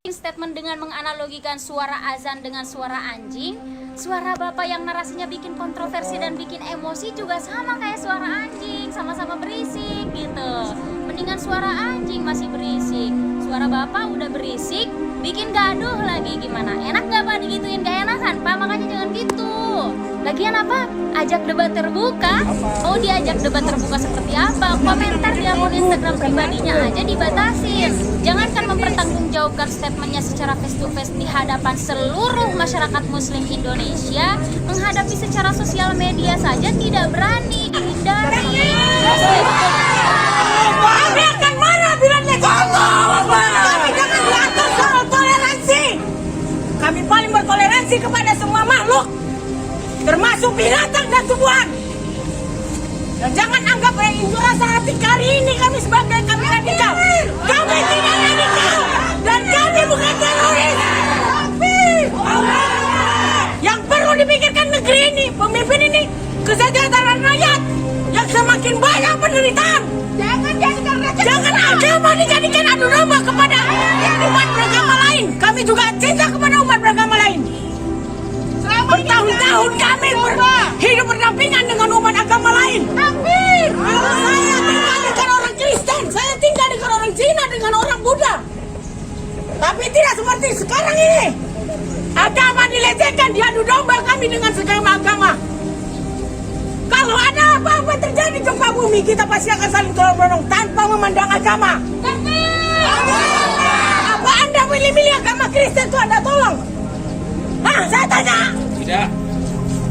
Statement dengan menganalogikan suara azan dengan suara anjing. Suara bapak yang narasinya bikin kontroversi dan bikin emosi juga sama kayak suara anjing, sama-sama berisik gitu. Mendingan suara anjing masih berisik, suara bapak udah berisik, bikin gaduh lagi. Gimana? Enak gak pak digituin? Gak enakan pak, makanya jangan gitu. Lagian apa? Ajak debat terbuka? Oh, diajak debat terbuka seperti apa? Komentar di akun Instagram pribadinya aja dibatasin. Jangankan mempertanggungjawabkan statementnya secara face to face di hadapan seluruh masyarakat muslim Indonesia, menghadapi secara sosial media saja tidak berani, dihindari. Kami akan marah bila kami jangan diatur soal toleransi. Kami paling bertoleransi kepada semua makhluk, termasuk binatang dan tumbuhan. Dan jangan anggap unjuk rasa hati kali ini kami sebagai kami radikal. Kami tidak radikal dan kami bukan teroris. Yang perlu dipikirkan negeri ini, pemimpin ini, kesejahteraan rakyat yang semakin banyak penderitaan. Jangan agama dijadikan adu domba kepada umat beragama lain. Kami juga cinta kepada umat beragama lain. Bertahun-tahun kami hidup berdampingan dengan umat agama lain. Saya tinggal dengan orang Kristen, saya tinggal dengan orang Cina, dengan orang Buddha. Tapi tidak seperti sekarang ini. Agama dilecehkan, diadu domba kami dengan segala agama. Kalau ada apa-apa terjadi di gempa bumi, kita pasti akan saling tolong-menolong tanpa memandang agama. Apa Anda milih-milih agama Kristen itu Anda tolong? Hah, saya tanya. Tidak.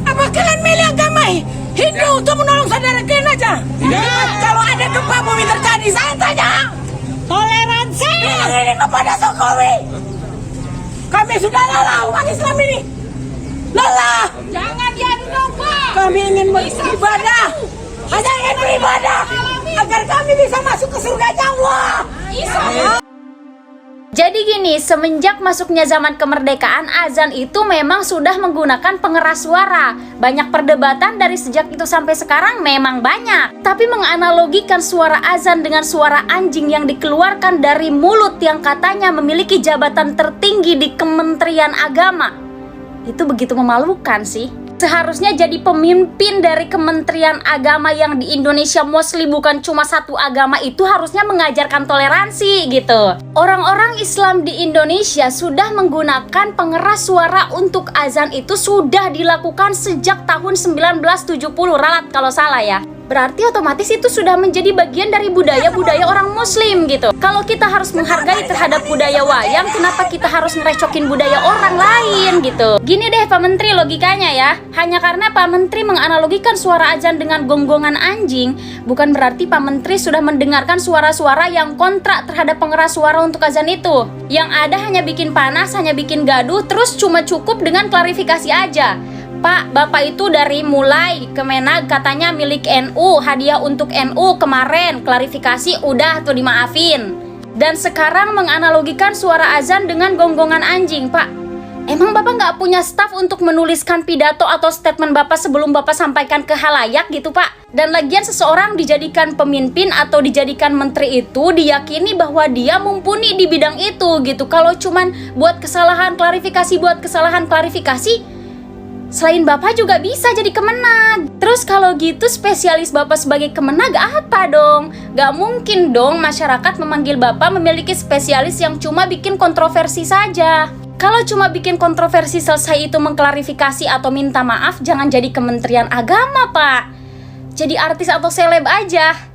Apa kalian milih agama Hindu untuk menolong saudara kalian aja? Tidak. Kalau ada gempa bumi terjadi, saya tanya. Toleransi. Ini kepada Jokowi. Kami sudah lelah umat Islam ini. Lelah. Jangan diadu domba. Kami ingin beribadah. Hanya ingin beribadah agar kami bisa masuk ke surga Allah. Jadi gini, semenjak masuknya zaman kemerdekaan, azan itu memang sudah menggunakan pengeras suara. Banyak perdebatan dari sejak itu sampai sekarang memang banyak. Tapi menganalogikan suara azan dengan suara anjing yang dikeluarkan dari mulut yang katanya memiliki jabatan tertinggi di Kementerian Agama, itu begitu memalukan sih. Seharusnya jadi pemimpin dari Kementerian Agama yang di Indonesia mostly bukan cuma satu agama, itu harusnya mengajarkan toleransi gitu. Orang-orang Islam di Indonesia sudah menggunakan pengeras suara untuk azan itu sudah dilakukan sejak tahun 1970, ralat kalau salah ya. Berarti otomatis itu sudah menjadi bagian dari budaya-budaya orang muslim gitu. Kalau kita harus menghargai terhadap budaya wayang, kenapa kita harus ngerecokin budaya orang lain gitu? Gini deh Pak Menteri logikanya ya. Hanya karena Pak Menteri menganalogikan suara azan dengan gonggongan anjing, bukan berarti Pak Menteri sudah mendengarkan suara-suara yang kontra terhadap pengeras suara untuk azan itu. Yang ada hanya bikin panas, hanya bikin gaduh, terus cuma cukup dengan klarifikasi aja. Pak, Bapak itu dari mulai Kemenag katanya milik NU, hadiah untuk NU kemarin, klarifikasi udah tuh dimaafin. Dan sekarang menganalogikan suara azan dengan gonggongan anjing, Pak. Emang Bapak nggak punya staf untuk menuliskan pidato atau statement Bapak sebelum Bapak sampaikan ke halayak gitu, Pak? Dan lagian seseorang dijadikan pemimpin atau dijadikan menteri itu diyakini bahwa dia mumpuni di bidang itu gitu. Kalau cuman buat kesalahan klarifikasi, selain Bapak juga bisa jadi Kemenag. Terus kalau gitu spesialis Bapak sebagai Kemenag apa dong? Gak mungkin dong masyarakat memanggil Bapak memiliki spesialis yang cuma bikin kontroversi saja. Kalau cuma bikin kontroversi selesai itu mengklarifikasi atau minta maaf, jangan jadi Kementerian Agama Pak. Jadi artis atau seleb aja.